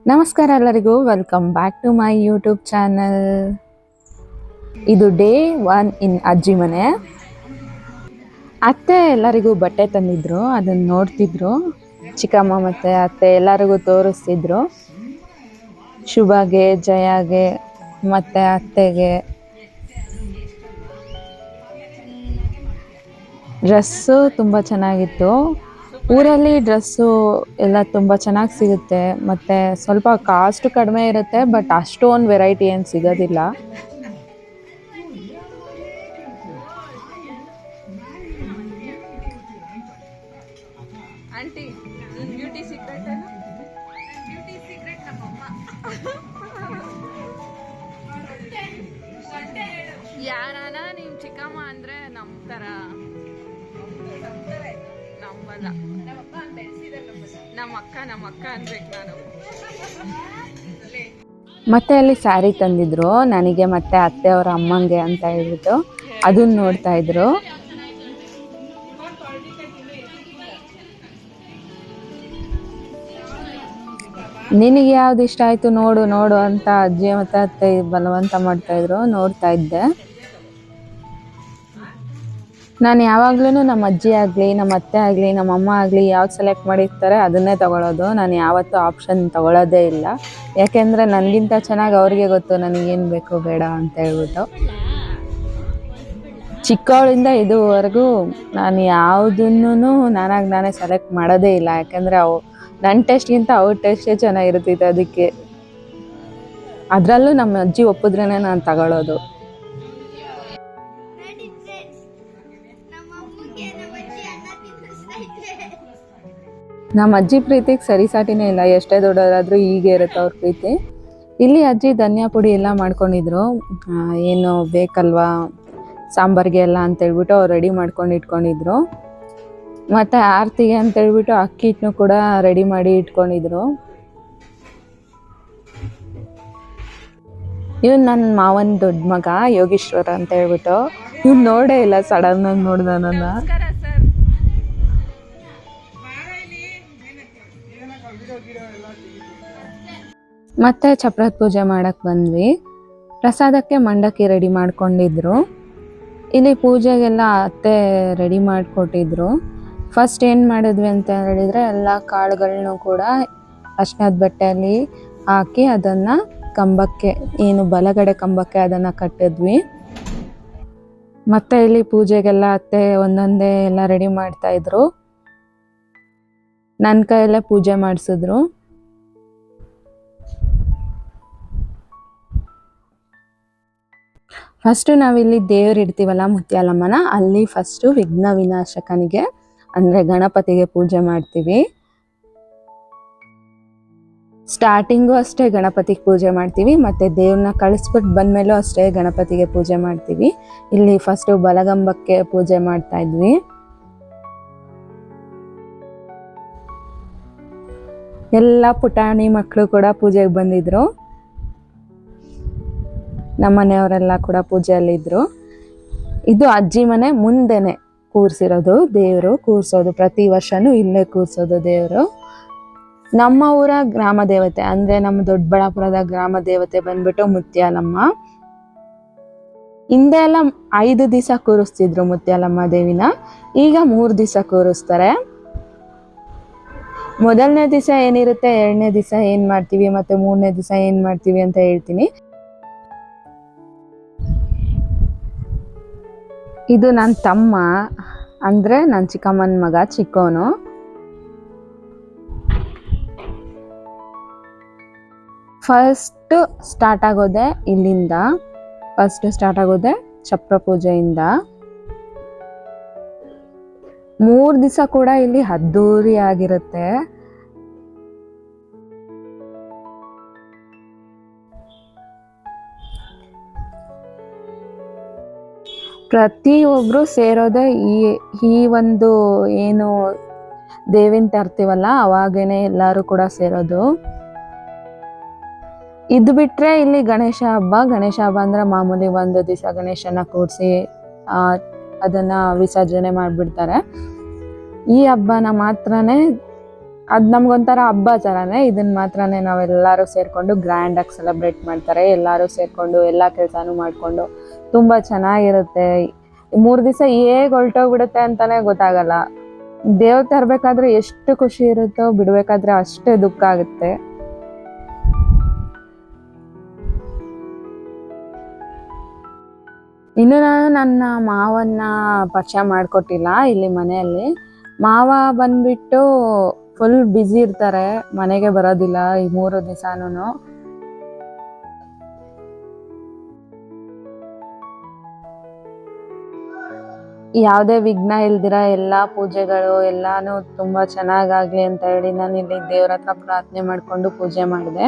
ನಮಸ್ಕಾರ ಎಲ್ಲರಿಗೂ, welcome back to my YouTube channel. ಇದು ಡೇ 1 ಇನ್ ಅಜ್ಜಿ ಮನೆ. ಅತ್ತೆ ಎಲ್ಲರಿಗೂ ಬಟ್ಟೆ ತಂದಿದ್ರು, ಅದನ್ನು ನೋಡ್ತಿದ್ರು. ಚಿಕ್ಕಮ್ಮ ಮತ್ತು ಅತ್ತೆ ಎಲ್ಲರಿಗೂ ತೋರಿಸ್ತಿದ್ರು. ಶುಭಗೆ, ಜಯಾಗೆ ಮತ್ತು ಅತ್ತೆಗೆ ಡ್ರೆಸ್ಸು ತುಂಬ ಚೆನ್ನಾಗಿತ್ತು. ಊರಲ್ಲಿ ಡ್ರೆಸ್ಸು ಎಲ್ಲ ತುಂಬ ಚೆನ್ನಾಗಿ ಸಿಗುತ್ತೆ, ಮತ್ತು ಸ್ವಲ್ಪ ಕಾಸ್ಟ್ ಕಡಿಮೆ ಇರುತ್ತೆ, ಬಟ್ ಅಷ್ಟೊಂದು ವೆರೈಟಿ ಏನು ಸಿಗೋದಿಲ್ಲ. Aunty beauty secret beauty secret ನಮ್ಮಮ್ಮ ಯಾರಾನ ನಿಮ್ ಚಿಕ್ಕಮ್ಮ ಅಂದ್ರೆ ನಂಬ್ತಾರ? ನಂಬಲ್ಲ. ನಮ್ಮ ಅಕ್ಕ ಅನ್ಬೇಕು ನಾನು. ಮತ್ತೆ ಅಲ್ಲಿ ಸ್ಯಾರಿ ತಂದಿದ್ರು ನನಗೆ ಮತ್ತೆ ಅತ್ತೆ ಅವರ ಅಮ್ಮಂಗೆ ಅಂತ ಹೇಳ್ಬಿಟ್ಟು ಅದನ್ನ ನೋಡ್ತಾ ಇದ್ರು. ನಿನಗೆ ಯಾವ್ದು ಇಷ್ಟ ಆಯ್ತು ನೋಡು ನೋಡು ಅಂತ ಅಜ್ಜಿ ಮತ್ತೆ ಅತ್ತೆ ಬಲವಂತ ಮಾಡ್ತಾ ಇದ್ರು. ನೋಡ್ತಾ ಇದ್ದೆ. ನಾನು ಯಾವಾಗ್ಲೂ ನಮ್ಮ ಅಜ್ಜಿ ಆಗಲಿ, ನಮ್ಮ ಅತ್ತೆ ಆಗಲಿ, ನಮ್ಮ ಅಮ್ಮ ಆಗಲಿ ಯಾವ್ದು ಸೆಲೆಕ್ಟ್ ಮಾಡಿರ್ತಾರೆ ಅದನ್ನೇ ತಗೊಳ್ಳೋದು. ನಾನು ಯಾವತ್ತೂ ಆಪ್ಷನ್ ತಗೊಳ್ಳೋದೇ ಇಲ್ಲ, ಯಾಕೆಂದರೆ ನನಗಿಂತ ಚೆನ್ನಾಗಿ ಅವ್ರಿಗೆ ಗೊತ್ತು ನನಗೇನು ಬೇಕು ಬೇಡ ಅಂತ ಹೇಳ್ಬಿಟ್ಟು. ಚಿಕ್ಕವಳಿಂದ ಇದುವರೆಗೂ ನಾನು ಯಾವುದನ್ನು ನಾನೇ ಸೆಲೆಕ್ಟ್ ಮಾಡೋದೇ ಇಲ್ಲ, ಯಾಕೆಂದರೆ ನನ್ನ ಟೇಸ್ಟ್ಗಿಂತ ಅವ್ರ ಟೇಸ್ಟೇ ಚೆನ್ನಾಗಿರ್ತಿತ್ತು. ಅದಕ್ಕೆ ಅದರಲ್ಲೂ ನಮ್ಮ ಅಜ್ಜಿ ಒಪ್ಪಿದ್ರೇ ನಾನು ತಗೊಳ್ಳೋದು. ನಮ್ಮ ಅಜ್ಜಿ ಪ್ರೀತಿಗೆ ಸರಿಸಾಟಿನೇ ಇಲ್ಲ, ಎಷ್ಟೇ ದೊಡ್ಡದಾದರೂ ಹೀಗೆ ಇರುತ್ತೆ ಅವ್ರ ಪ್ರೀತಿ. ಇಲ್ಲಿ ಅಜ್ಜಿ ಧನಿಯಾ ಪುಡಿ ಎಲ್ಲ ಮಾಡ್ಕೊಂಡಿದ್ರು, ಏನು ಬೇಕಲ್ವಾ ಸಾಂಬಾರಿಗೆ ಎಲ್ಲ ಅಂತೇಳ್ಬಿಟ್ಟು ಅವ್ರು ರೆಡಿ ಮಾಡ್ಕೊಂಡು ಇಟ್ಕೊಂಡಿದ್ರು. ಮತ್ತು ಆರತಿಗೆ ಅಂತೇಳ್ಬಿಟ್ಟು ಅಕ್ಕಿ ಹಿಟ್ಟನ್ನು ಕೂಡ ರೆಡಿ ಮಾಡಿ ಇಟ್ಕೊಂಡಿದ್ರು. ಇವನು ನನ್ನ ಮಾವನ ದೊಡ್ಡ ಮಗ ಯೋಗೀಶ್ವರ ಅಂತ ಹೇಳ್ಬಿಟ್ಟು. ಇವ್ನು ನೋಡೇ ಇಲ್ಲ, ಸಡನ್ನಾಗಿ ನೋಡ್ದ ನನ್ನ. ಮತ್ತೆ ಚಪ್ರದ ಪೂಜೆ ಮಾಡಕ್ಕೆ ಬಂದ್ವಿ. ಪ್ರಸಾದಕ್ಕೆ ಮಂಡಕ್ಕಿ ರೆಡಿ ಮಾಡ್ಕೊಂಡಿದ್ರು. ಇಲ್ಲಿ ಪೂಜೆಗೆಲ್ಲ ಅತ್ತೆ ರೆಡಿ ಮಾಡಿಕೊಟ್ಟಿದ್ರು. ಫಸ್ಟ್ ಏನು ಮಾಡಿದ್ವಿ ಅಂತ ಹೇಳಿದರೆ, ಎಲ್ಲ ಕಾಳುಗಳನ್ನೂ ಕೂಡ ಅರ್ಶಿನದ ಬಟ್ಟೆಯಲ್ಲಿ ಹಾಕಿ ಅದನ್ನು ಕಂಬಕ್ಕೆ, ಏನು ಬಲಗಡೆ ಕಂಬಕ್ಕೆ ಅದನ್ನು ಕಟ್ಟಿದ್ವಿ. ಮತ್ತು ಇಲ್ಲಿ ಪೂಜೆಗೆಲ್ಲ ಅತ್ತೆ ಒಂದೊಂದೇ ಎಲ್ಲ ರೆಡಿ ಮಾಡ್ತಾಯಿದ್ರು. ನನ್ನ ಕೈಯಲ್ಲೇ ಪೂಜೆ ಮಾಡಿಸಿದ್ರು. ಫಸ್ಟು ನಾವಿಲ್ಲಿ ದೇವ್ರು ಇಡ್ತೀವಲ್ಲ ಮುತ್ಯಾಲಮ್ಮನ, ಅಲ್ಲಿ ಫಸ್ಟು ವಿಘ್ನ ವಿನಾಶಕನಿಗೆ ಅಂದರೆ ಗಣಪತಿಗೆ ಪೂಜೆ ಮಾಡ್ತೀವಿ. ಸ್ಟಾರ್ಟಿಂಗು ಅಷ್ಟೇ ಗಣಪತಿಗೆ ಪೂಜೆ ಮಾಡ್ತೀವಿ, ಮತ್ತು ದೇವ್ರನ್ನ ಕಳಿಸ್ಬಿಟ್ಟು ಬಂದಮೇಲೂ ಅಷ್ಟೇ ಗಣಪತಿಗೆ ಪೂಜೆ ಮಾಡ್ತೀವಿ. ಇಲ್ಲಿ ಫಸ್ಟು ಬಲಗಂಬಕ್ಕೆ ಪೂಜೆ ಮಾಡ್ತಾ ಇದ್ವಿ. ಎಲ್ಲ ಪುಟಾಣಿ ಮಕ್ಕಳು ಕೂಡ ಪೂಜೆಗೆ ಬಂದಿದ್ರು. ನಮ್ಮ ಮನೆಯವರೆಲ್ಲ ಕೂಡ ಪೂಜೆಯಲ್ಲಿದ್ದರು. ಇದು ಅಜ್ಜಿ ಮನೆ ಮುಂದೆನೆ ಕೂರಿಸಿರೋದು ದೇವರು, ಕೂರಿಸೋದು ಪ್ರತಿ ವರ್ಷವೂ ಇಲ್ಲೇ ಕೂರಿಸೋದು ದೇವರು. ನಮ್ಮ ಊರ ಗ್ರಾಮ ದೇವತೆ ಅಂದರೆ ನಮ್ಮ ದೊಡ್ಡಬಳ್ಳಾಪುರದ ಗ್ರಾಮ ದೇವತೆ ಬಂದ್ಬಿಟ್ಟು ಮುತ್ಯಾಲಮ್ಮ. ಹಿಂದೆ ಎಲ್ಲ 5 ದಿವಸ ಕೂರಿಸ್ತಿದ್ರು ಮುತ್ಯಾಲಮ್ಮ ದೇವಿನ, ಈಗ 3 ದಿವಸ ಕೂರಿಸ್ತಾರೆ. ಮೊದಲನೇ ದಿವಸ ಏನಿರುತ್ತೆ, 2ನೇ ದಿವಸ ಏನು ಮಾಡ್ತೀವಿ ಮತ್ತು 3ನೇ ದಿವಸ ಏನು ಮಾಡ್ತೀವಿ ಅಂತ ಹೇಳ್ತೀನಿ. ಇದು ನನ್ನ ತಮ್ಮ, ಅಂದರೆ ನನ್ನ ಚಿಕ್ಕಮ್ಮನ ಮಗ, ಚಿಕ್ಕವನು. ಫಸ್ಟ್ ಸ್ಟಾರ್ಟ್ ಆಗೋದೆ ಇಲ್ಲಿಂದ. ಫಸ್ಟ್ ಸ್ಟಾರ್ಟ್ ಆಗೋದೆ ಚಪ್ರ ಪೂಜೆಯಿಂದ. 3 ದಿವಸ ಕೂಡ ಇಲ್ಲಿ ಅದ್ದೂರಿ ಆಗಿರುತ್ತೆ. ಪ್ರತಿಯೊಬ್ಬರು ಸೇರೋದೇ ಈ ಒಂದು ಏನು ದೇವಿನ ತರ್ತೀವಲ್ಲ ಅವಾಗೇನೆ ಎಲ್ಲರೂ ಕೂಡ ಸೇರೋದು. ಇದು ಬಿಟ್ಟರೆ ಇಲ್ಲಿ ಗಣೇಶ ಹಬ್ಬ ಅಂದರೆ ಮಾಮೂಲಿ 1 ದಿವಸ ಗಣೇಶನ ಕೂರಿಸಿ ಅದನ್ನು ವಿಸರ್ಜನೆ ಮಾಡಿಬಿಡ್ತಾರೆ. ಈ ಹಬ್ಬನ ಮಾತ್ರನೇ ಅದು ನಮ್ಗೊಂಥರ ಹಬ್ಬ ಥರನೇ. ಇದನ್ನು ಮಾತ್ರನೇ ನಾವೆಲ್ಲರೂ ಸೇರಿಕೊಂಡು ಗ್ರ್ಯಾಂಡಾಗಿ ಸೆಲೆಬ್ರೇಟ್ ಮಾಡ್ತಾರೆ. ಎಲ್ಲರೂ ಸೇರಿಕೊಂಡು ಎಲ್ಲ ಕೆಲಸನೂ ಮಾಡಿಕೊಂಡು ತುಂಬ ಚೆನ್ನಾಗಿರುತ್ತೆ. 3 ದಿವಸ ಹೇಗೆ ಹೊರಟೋಗ್ಬಿಡುತ್ತೆ ಅಂತಲೇ ಗೊತ್ತಾಗಲ್ಲ. ದೇವ್ರು ತರಬೇಕಾದ್ರೆ ಎಷ್ಟು ಖುಷಿ ಇರುತ್ತೋ, ಬಿಡಬೇಕಾದ್ರೆ ಅಷ್ಟೇ ದುಃಖ ಆಗುತ್ತೆ. ಇನ್ನು ನಾನು ನನ್ನ ಮಾವನ್ನ ಪರಿಚಯ ಮಾಡಿಕೊಟ್ಟಿಲ್ಲ ಇಲ್ಲಿ ಮನೆಯಲ್ಲಿ. ಮಾವ ಬಂದ್ಬಿಟ್ಟು ಫುಲ್ ಬ್ಯುಸಿ ಇರ್ತಾರೆ, ಮನೆಗೆ ಬರೋದಿಲ್ಲ ಈ 3 ದಿವಸನೂ. ಯಾವುದೇ ವಿಘ್ನ ಇಲ್ದಿರ ಎಲ್ಲ ಪೂಜೆಗಳು ಎಲ್ಲಾನು ತುಂಬ ಚೆನ್ನಾಗಾಗಲಿ ಅಂತ ಹೇಳಿ ನಾನು ಇಲ್ಲಿ ದೇವ್ರ ಹತ್ರ ಪ್ರಾರ್ಥನೆ ಮಾಡಿಕೊಂಡು ಪೂಜೆ ಮಾಡಿದೆ.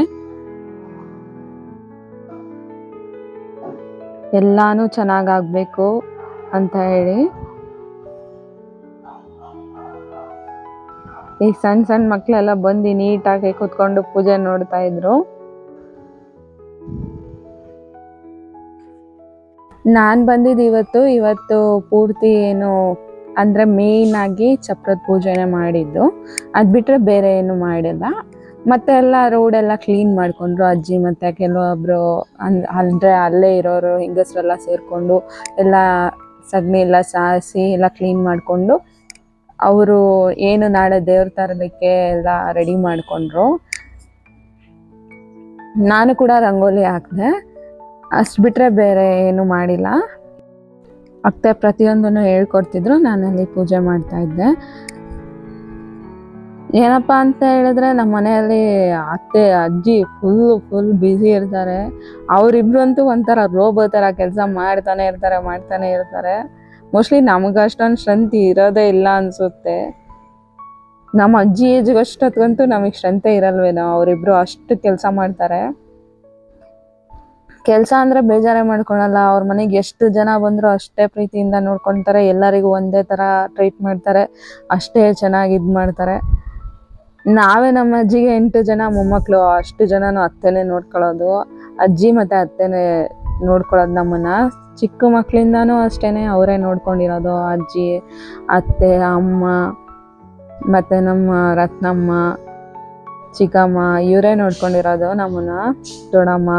ಎಲ್ಲಾನು ಚೆನ್ನಾಗಾಗಬೇಕು ಅಂತ ಹೇಳಿ. ಈ ಸಣ್ಣ ಸಣ್ಣ ಮಕ್ಕಳೆಲ್ಲ ಬಂದು ನೀಟಾಗಿ ಕೂತ್ಕೊಂಡು ಪೂಜೆ ನೋಡ್ತಾ ಇದ್ರು. ನಾನು ಬಂದಿದ್ದು ಇವತ್ತು ಪೂರ್ತಿ ಏನು ಅಂದರೆ ಮೇಯ್ನ್ ಆಗಿ ಚಪ್ರದ ಪೂಜೆನೇ ಮಾಡಿದ್ದು. ಅದು ಬಿಟ್ಟರೆ ಬೇರೆ ಏನು ಮಾಡಿಲ್ಲ. ಮತ್ತೆ ಎಲ್ಲ ರೋಡೆಲ್ಲ ಕ್ಲೀನ್ ಮಾಡಿಕೊಂಡ್ರು ಅಜ್ಜಿ ಮತ್ತು ಕೆಲವೊಬ್ಬರು ಅಂದರೆ ಅಲ್ಲೇ ಇರೋರು ಹೆಂಗಸರೆಲ್ಲ ಸೇರಿಕೊಂಡು ಎಲ್ಲ ಸಗಣಿ ಎಲ್ಲ ಸಾರಿಸಿ ಎಲ್ಲ ಕ್ಲೀನ್ ಮಾಡಿಕೊಂಡು ಅವರು ಏನು ನಾಳೆ ದೇವ್ರ ತರಲಿಕ್ಕೆ ಎಲ್ಲ ರೆಡಿ ಮಾಡಿಕೊಂಡ್ರು. ನಾನು ಕೂಡ ರಂಗೋಲಿ ಹಾಕಿದೆ. ಅಷ್ಟು ಬಿಟ್ಟರೆ ಬೇರೆ ಏನು ಮಾಡಿಲ್ಲ. ಅತ್ತೆ ಪ್ರತಿಯೊಂದನ್ನು ಹೇಳ್ಕೊಡ್ತಿದ್ರು, ನಾನಲ್ಲಿ ಪೂಜೆ ಮಾಡ್ತಾಯಿದ್ದೆ. ಏನಪ್ಪ ಅಂತ ಹೇಳಿದ್ರೆ ನಮ್ಮ ಮನೆಯಲ್ಲಿ ಅತ್ತೆ ಅಜ್ಜಿ ಫುಲ್ ಬ್ಯುಸಿ ಇರ್ತಾರೆ. ಅವರಿಬ್ರು ಅಂತೂ ಒಂಥರ ರೋಬೋ ಥರ ಕೆಲಸ ಮಾಡ್ತಾನೆ ಇರ್ತಾರೆ. ಮೋಸ್ಟ್ಲಿ ನಮಗೆ ಅಷ್ಟೊಂದು ಸ್ಟ್ರೆಂತ್ ಇರೋದೇ ಇಲ್ಲ ಅನಿಸುತ್ತೆ. ನಮ್ಮ ಅಜ್ಜಿ ಏಜ್ಗಷ್ಟೊತ್ತಂತೂ ನಮಗೆ ಸ್ಟ್ರೆಂತೇ ಇರಲ್ವೇನೋ, ಅವರಿಬ್ರು ಅಷ್ಟು ಕೆಲಸ ಮಾಡ್ತಾರೆ. ಕೆಲಸ ಅಂದರೆ ಬೇಜಾರೇ ಮಾಡ್ಕೊಳಲ್ಲ. ಅವ್ರ ಮನೆಗೆ ಎಷ್ಟು ಜನ ಬಂದರೂ ಅಷ್ಟೇ ಪ್ರೀತಿಯಿಂದ ನೋಡ್ಕೊತಾರೆ. ಎಲ್ಲರಿಗೂ ಒಂದೇ ಥರ ಟ್ರೀಟ್ ಮಾಡ್ತಾರೆ, ಅಷ್ಟೇ ಚೆನ್ನಾಗಿ ಇದು ಮಾಡ್ತಾರೆ. ನಾವೇ ನಮ್ಮ ಅಜ್ಜಿಗೆ 8 ಜನ ಮೊಮ್ಮಕ್ಕಳು, ಅಷ್ಟು ಜನನೂ ಅತ್ತೆನೇ ನೋಡ್ಕೊಳ್ಳೋದು. ಅಜ್ಜಿ ಮತ್ತು ಅತ್ತೆನೇ ನೋಡ್ಕೊಳ್ಳೋದು ನಮ್ಮನ್ನು. ಚಿಕ್ಕ ಮಕ್ಕಳಿಂದನೂ ಅಷ್ಟೇ ಅವರೇ ನೋಡ್ಕೊಂಡಿರೋದು. ಅಜ್ಜಿ, ಅತ್ತೆ, ಅಮ್ಮ ಮತ್ತು ನಮ್ಮ ರತ್ನಮ್ಮ, ಚಿಕ್ಕಮ್ಮ ಇವರೇ ನೋಡ್ಕೊಂಡಿರೋದು ನಮ್ಮನ್ನು. ದೊಡ್ಡಮ್ಮ.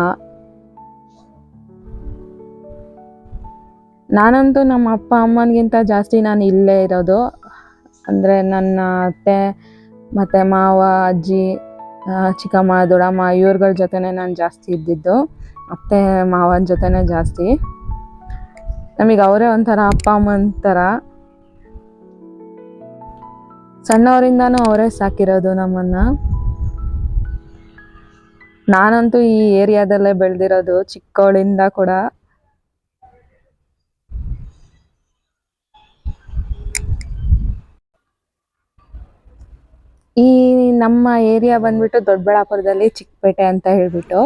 ನಾನಂತೂ ನಮ್ಮ ಅಪ್ಪ ಅಮ್ಮನಿಗಿಂತ ಜಾಸ್ತಿ ನಾನು ಇಲ್ಲೇ ಇರೋದು. ಅಂದರೆ ನನ್ನ ಅತ್ತೆ ಮತ್ತು ಮಾವ, ಅಜ್ಜಿ, ಚಿಕ್ಕಮ್ಮ, ದೊಡ್ಡಮ್ಮ ಇವ್ರುಗಳ ಜೊತೆನೇ ನಾನು ಜಾಸ್ತಿ ಇದ್ದಿದ್ದು. ಅತ್ತೆ ಮಾವನ ಜೊತೆನೇ ಜಾಸ್ತಿ. ನಮಗೆ ಅವರೇ ಒಂಥರ ಅಪ್ಪ ಅಮ್ಮನ ಥರ. ಸಣ್ಣವರಿಂದನೂ ಅವರೇ ಸಾಕಿರೋದು ನಮ್ಮನ್ನು. ನಾನಂತೂ ಈ ಏರಿಯಾದಲ್ಲೇ ಬೆಳೆದಿರೋದು ಚಿಕ್ಕವಳಿಂದ ಕೂಡ. ಈ ನಮ್ಮ ಏರಿಯಾ ಬಂದ್ಬಿಟ್ಟು ದೊಡ್ಡಬಳ್ಳಾಪುರದಲ್ಲಿ ಚಿಕ್ಕಪೇಟೆ ಅಂತ ಹೇಳ್ಬಿಟ್ಟು.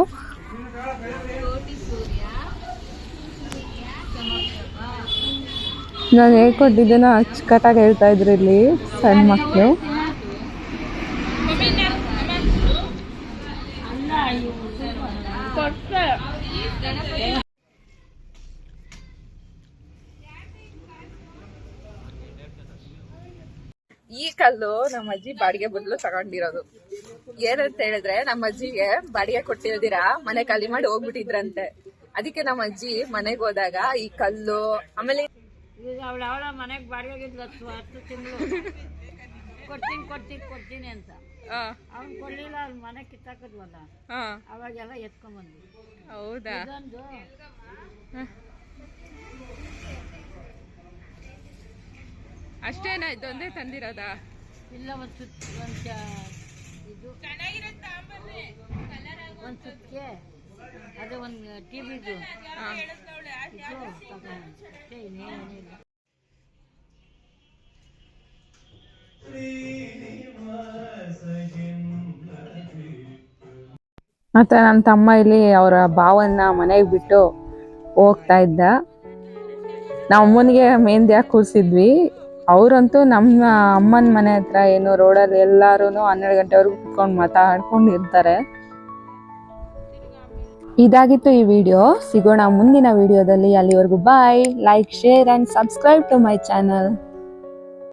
ನಾನು ಹೇಳ್ಕೊಟ್ಟಿದ್ದನ್ನು ಅಚ್ಚುಕಟ್ಟಾಗಿ ಹೇಳ್ತಾ ಇದ್ರು ಇಲ್ಲಿ ಸಣ್ಣ ಮಕ್ಕಳು. ಈ ಕಲ್ಲು ನಮ್ಮ ಅಜ್ಜಿ ಬಾಡಿಗೆ ಬದಲು ತಗೊಂಡಿರೋದು. ಏನಂತ ಹೇಳಿದ್ರೆ ನಮ್ಮ ಅಜ್ಜಿಗೆ ಬಾಡಿಗೆ ಕೊಟ್ಟಿಲ್ದಿರಾ ಮನೆ ಖಾಲಿ ಮಾಡಿ ಹೋಗ್ಬಿಟ್ಟಿದ್ರಂತೆ. ಅದಕ್ಕೆ ನಮ್ಮ ಅಜ್ಜಿ ಮನೆಗೆ ಹೋದಾಗ ಈ ಕಲ್ಲು, ಆಮೇಲೆ ಅವಳ ಮನೆಗೆ ಬಾಡಿಗೆ 10 ತಿಂಗಳು ಕೊಡ್ತೀನಿ ಅಂತ ಅವ್ನು ಕೊಡ್ಲಿಲ್ಲ. ಅವ್ನ ಮನೆ ಕಿತ್ತಾಕದ್ವಲ್ಲ, ಅವಾಗೆಲ್ಲ ಎತ್ಕೊಂಡ್ಬಂದ್ವಿ. ಹೌದಾ? ಇದೊಂದು ಅಷ್ಟೇನಾ? ಇದೊಂದೇ ತಂದಿರೋದಾ? ಇಲ್ಲ, ಒಂದು ಇದು ಒಂದು ಸುತ್ತಿಗೆ ಅದೇ ಒಂದು ಟಿವಿದು ಇದು ಅಷ್ಟೇ, ಇನ್ನೇನಿಲ್ಲ. ಮತ್ತು ನನ್ನ ತಮ್ಮ ಇಲ್ಲಿ ಅವರ ಭಾವನ್ನ ಮನೆಗೆ ಬಿಟ್ಟು ಹೋಗ್ತಾ ಇದ್ದ. ನಾವು ಅಮ್ಮನಿಗೆ ಮೆಹಂದಿ ಹಾಕಿ ಕೂರಿಸಿದ್ವಿ. ಅವರಂತೂ ನಮ್ಮ ಅಮ್ಮನ ಮನೆ ಹತ್ರ ಏನು ರೋಡಲ್ಲಿ ಎಲ್ಲರೂ 12 ಗಂಟೆವರೆಗೂ ಕುತ್ಕೊಂಡು ಮಾತಾಡ್ಕೊಂಡಿರ್ತಾರೆ. ಇದಾಗಿತ್ತು ಈ ವಿಡಿಯೋ. ಸಿಗೋಣ ಮುಂದಿನ ವಿಡಿಯೋದಲ್ಲಿ. ಅಲ್ಲಿವರೆಗೂ bye. Like, share and subscribe to my channel.